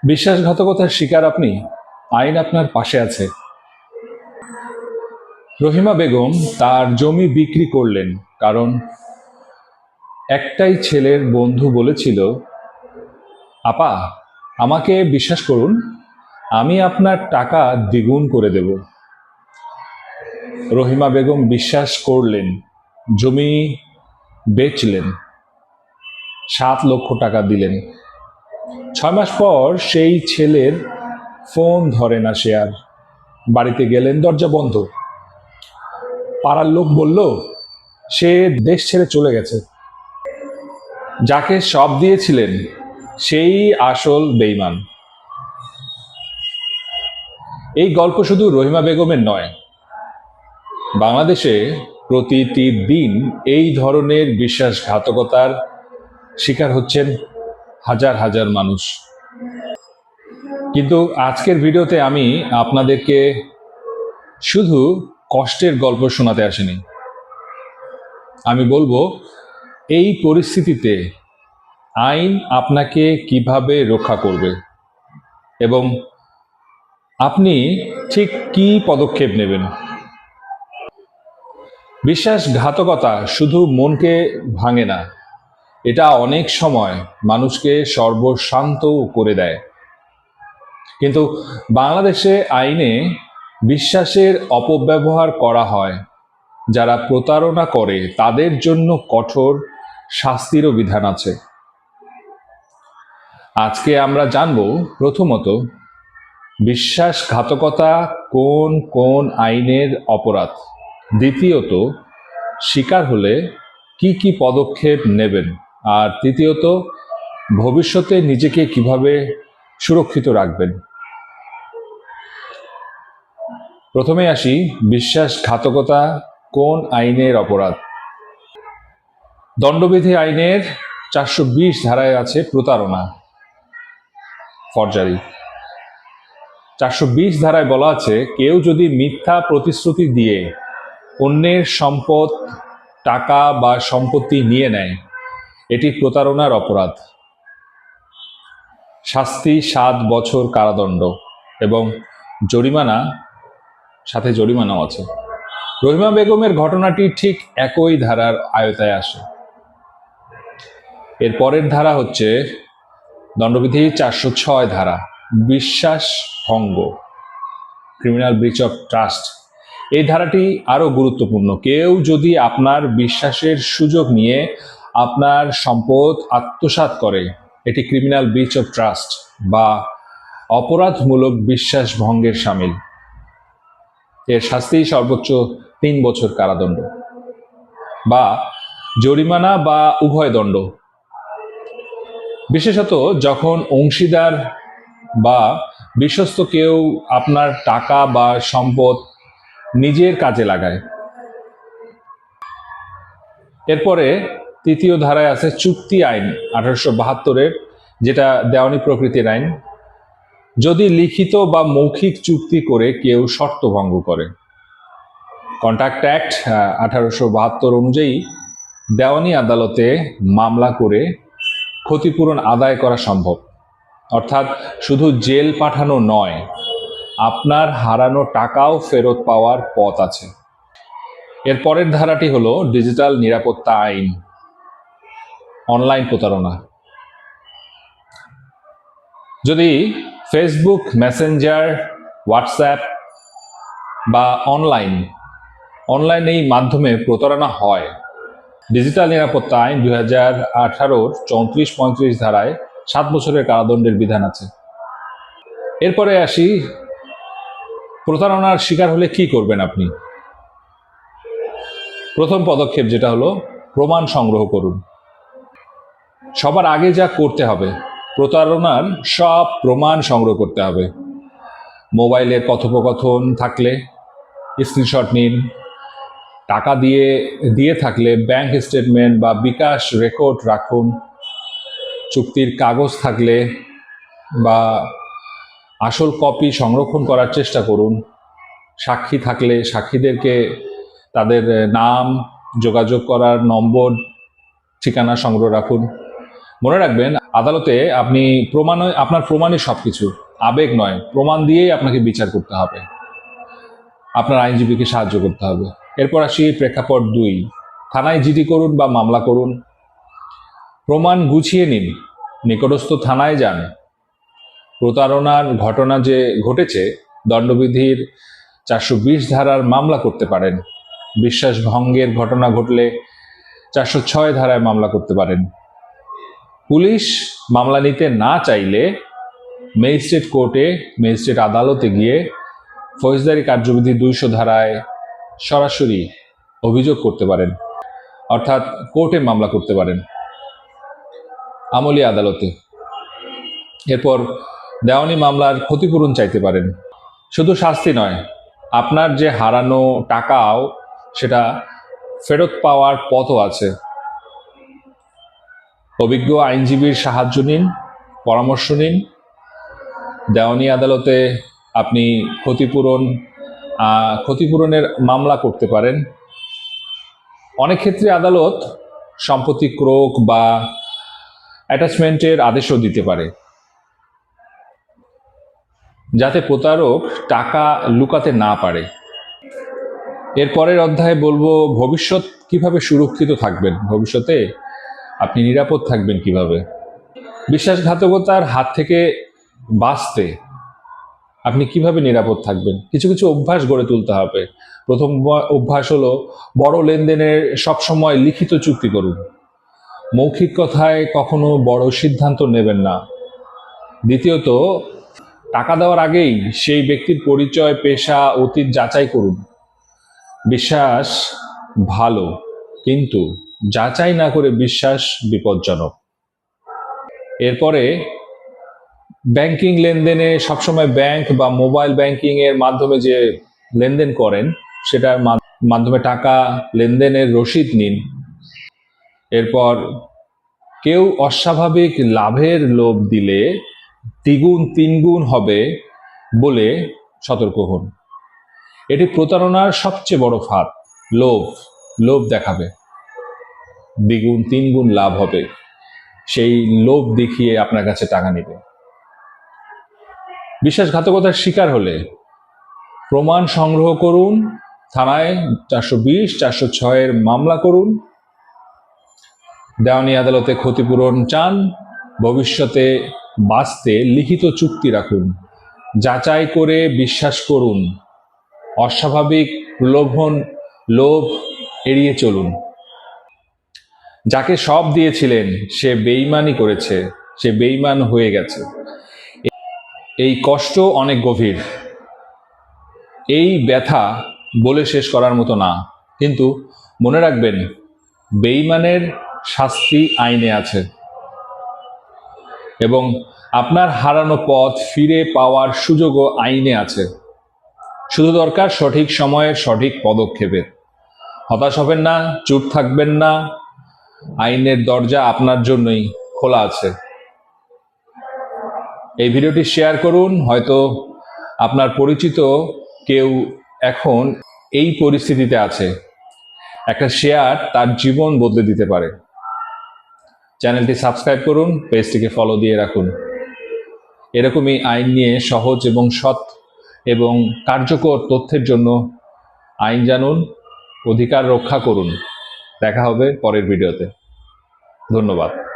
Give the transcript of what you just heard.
বিশ্বাসঘাতকতার শিকার আপনি, আইন আপনার পাশে আছে। রহিমা বেগম তার জমি বিক্রি করলেন কারণ একটাই ছেলের বন্ধু বলেছিল, আপা, আমাকে বিশ্বাস করুন, আমি আপনার টাকা দ্বিগুণ করে দেব। রহিমা বেগম বিশ্বাস করলেন, জমি বেচলেন, 7 লক্ষ টাকা দিলেন। 6 মাস পর সেই ছেলের ফোন ধরে না সে আর। বাড়িতে গেলেন, দরজা বন্ধ। পাড়ার লোক বলল সে দেশ ছেড়ে চলে গেছে। যাকে সব দিয়েছিলেন সেই আসল বেঈমান। এই গল্প শুধু রহিমা বেগমের নয়, বাংলাদেশে প্রতিটি দিন এই ধরনের বিশ্বাসঘাতকতার শিকার হচ্ছেন হাজার হাজার মানুষ। কিন্তু আজকের ভিডিওতে আমি আপনাদেরকে শুধু কষ্টের গল্প শোনাতে আসিনি। আমি বলবো এই পরিস্থিতিতে আইন আপনাকে কিভাবে রক্ষা করবে এবং আপনি ঠিক কী পদক্ষেপ নেবেন। বিশ্বাসঘাতকতা শুধু মনকে ভাঙে না, এটা অনেক সময় মানুষকে সর্বশান্ত করে দেয়। কিন্তু বাংলাদেশে আইনে বিশ্বাসের অপব্যবহার করা হয়। যারা প্রতারণা করে তাদের জন্য কঠোর শাস্তিরও বিধান আছে। আজকে আমরা জানব, প্রথমত, বিশ্বাসঘাতকতা কোন কোন আইনের অপরাধ। দ্বিতীয়ত, শিকার হলে কি কি পদক্ষেপ নেবেন। আর তৃতীয়ত, ভবিষ্যতে নিজেকে কিভাবে সুরক্ষিত রাখবেন। প্রথমে আসি, বিশ্বাসঘাতকতা কোন আইনের অপরাধ। দণ্ডবিধি আইনের 420 ধারায় আছে প্রতারণা, ফরজারি। 420 ধারায় বলা আছে, কেউ যদি মিথ্যা প্রতিশ্রুতি দিয়ে অন্যের সম্পদ, টাকা বা সম্পত্তি নিয়ে নেয়, এটি প্রতারণার অপরাধ। শাস্তি 7 বছর কারাদণ্ড এবং জরিমানা, সাথে জরিমানাও আছে। রহিমা বেগমের ঘটনাটি ঠিক একই ধারার আয়তায় আসে। এর পরের ধারা হচ্ছে দণ্ডবিধি 406 ধারা, বিশ্বাস ভঙ্গ, ক্রিমিনাল ব্রিচ অফ ট্রাস্ট। এই ধারাটি আরো গুরুত্বপূর্ণ। কেউ যদি আপনার বিশ্বাসের সুযোগ নিয়ে আপনার সম্পদ আত্মসাৎ করে, এটি ক্রিমিনাল ব্রিচ অফ ট্রাস্ট বা অপরাধমূলক বিশ্বাস ভঙ্গের শামিল। এর শাস্তি সর্বোচ্চ 3 বছর কারাদণ্ড বা জরিমানা বা উভয় দণ্ড। বিশেষত যখন অংশীদার বা বিশ্বস্ত কেউ আপনার টাকা বা সম্পদ নিজের কাজে লাগায়। এরপরে তৃতীয় ধারায় আছে চুক্তি আইন 1872-এর, যেটা দেওয়ানি প্রকৃতির আইন। যদি লিখিত বা মৌখিক চুক্তি করে কেউ শর্ত ভঙ্গ করে। কন্ট্রাক্ট অ্যাক্ট 1872 অনুযায়ী দেওয়ানি আদালতে মামলা করে ক্ষতিপূরণ আদায় করা সম্ভব। অর্থাৎ শুধু জেল পাঠানো নয়, আপনার হারানো টাকাও ফেরত পাওয়ার পথ আছে। এর পরের ধারাটি হলো ডিজিটাল নিরাপত্তা আইন, অনলাইন প্রতারণা। যদি ফেসবুক, মেসেঞ্জার, হোয়াটসঅ্যাপ বা অনলাইন এই মাধ্যমে প্রতারণা হয়, ডিজিটাল নিরাপত্তা আইন 2018-র 34-35 ধারায় 7 বছরের কারাদণ্ডের বিধান আছে। এরপরে আসি, প্রতারণার শিকার হলে কি করবেন আপনি। প্রথম পদক্ষেপ যেটা হলো, প্রমাণ সংগ্রহ করুন। সবার আগে যা করতে হবে, প্রতারণার সব প্রমাণ সংগ্রহ করতে হবে। মোবাইলের কথোপকথন থাকলে স্ক্রিনশট নিন। টাকা দিয়ে থাকলে ব্যাংক স্টেটমেন্ট বা বিকাশ রেকর্ড রাখুন। চুক্তির কাগজ থাকলে বা আসল কপি সংরক্ষণ করার চেষ্টা করুন। সাক্ষী থাকলে সাক্ষীদেরকে তাদের নাম, যোগাযোগ করার নম্বর, ঠিকানা সংগ্রহ রাখুন। মনে রাখবেন, আদালতে আপনার প্রমাণই সবকিছু, আবেগ নয়। প্রমাণ দিয়েই আপনাকে বিচার করতে হবে, আপনার আইনজীবীকে সাহায্য করতে হবে। এরপর আসি প্রেক্ষাপট 2, থানায় জিডি করুন বা মামলা করুন, প্রমাণ গুছিয়ে নিন, নিকটস্থ থানায় যান। প্রতারণার ঘটনা যে ঘটেছে, দণ্ডবিধির 420 ধারার মামলা করতে পারেন। বিশ্বাস ভঙ্গের ঘটনা ঘটলে 406 ধারায় মামলা করতে পারেন। পুলিশ মামলা নিতে না চাইলে ম্যাজিস্ট্রেট কোর্টে, ম্যাজিস্ট্রেট আদালতে গিয়ে ফৌজদারি কার্যবিধি 200 ধারায় সরাসরি অভিযোগ করতে পারেন, অর্থাৎ কোর্টে মামলা করতে পারেন, আমলি আদালতে। এরপর দেওয়ানি মামলার ক্ষতিপূরণ চাইতে পারেন। শুধু শাস্তি নয়, আপনার যে হারানো টাকাও সেটা ফেরত পাওয়ার পথও আছে। অভিজ্ঞ আইনজীবীর সাহায্য নিন, পরামর্শ নিন। দেওয়ানি আদালতে আপনি ক্ষতিপূরণের মামলা করতে পারেন। অনেক ক্ষেত্রে আদালত সম্পত্তি ক্রোক বা অ্যাটাচমেন্টের আদেশও দিতে পারে, যাতে প্রতারক টাকা লুকাতে না পারে। এর পরের অধ্যায়ে বলবো ভবিষ্যৎ কিভাবে সুরক্ষিত থাকবেন, ভবিষ্যতে আপনি নিরাপদ থাকবেন কিভাবে। বিশ্বাসঘাতকতার হাত থেকে বাঁচতে আপনি কিভাবে নিরাপদ থাকবেন, কিছু কিছু অভ্যাস গড়ে তুলতে হবে। প্রথম অভ্যাস হলো, বড় লেনদেনের সবসময় লিখিত চুক্তি করুন। মৌখিক কথায় কখনো বড় সিদ্ধান্ত নেবেন না। দ্বিতীয়ত, টাকা দেওয়ার আগেই সেই ব্যক্তির পরিচয়, পেশা, অতীত যাচাই করুন। বিশ্বাস ভালো, কিন্তু যাচাই না করে বিশ্বাস বিপজ্জনক। এরপরে ব্যাংকিং লেনদেনে সবসময় ব্যাংক বা মোবাইল ব্যাংকিং এর মাধ্যমে যে লেনদেন করেন, সেটার মাধ্যমে টাকা লেনদেনের রসিদ নিন। এরপর কেউ অস্বাভাবিক লাভের লোভ দিলে দ্বিগুণ তিনগুণ হবে বলে সতর্ক হন। এটি প্রতারণার সবচেয়ে বড় ফাঁদ। লোভ দেখাবে, দ্বিগুণ তিনগুণ লাভ হবে, সেই লোভ দেখিয়ে আপনার কাছে টাকা নেবে। বিশ্বাসঘাতকতার শিকার হলে প্রমাণ সংগ্রহ করুন, থানায় 420, 406 এর মামলা করুন। দেওয়ানি আদালতে ক্ষতিপূরণ চান। ভবিষ্যতে বাঁচতে লিখিত চুক্তি রাখুন, যাচাই করে বিশ্বাস করুন। অস্বাভাবিক লোভ এড়িয়ে চলুন। যাকে সব দিয়েছিলেন সে বেঈমানি করেছে, সে বেঈমান হয়ে গেছে। এই কষ্ট অনেক গভীর, এই ব্যথা বলে শেষ করার মতো না। কিন্তু মনে রাখবেন, বেঈমানের শাস্তি আইনে আছে, এবং আপনার হারানো পথ ফিরে পাওয়ার সুযোগও আইনে আছে। শুধু দরকার সঠিক সময়ের সঠিক পদক্ষেপের। হতাশ হবেন না, চুপ থাকবেন না, আইনের দরজা আপনার জন্যই খোলা আছে। এই ভিডিওটি শেয়ার করুন, হয়তো আপনার পরিচিত কেউ এখন এই পরিস্থিতিতে আছে। একটা শেয়ার তার জীবন বদলে দিতে পারে। চ্যানেলটি সাবস্ক্রাইব করুন, পেজটিকে ফলো দিয়ে রাখুন। এরকমই আইন নিয়ে সহজ এবং সৎ এবং কার্যকর তথ্যের জন্য আইন জানুন, অধিকার রক্ষা করুন। দেখা হবে পরের ভিডিওতে। ধন্যবাদ।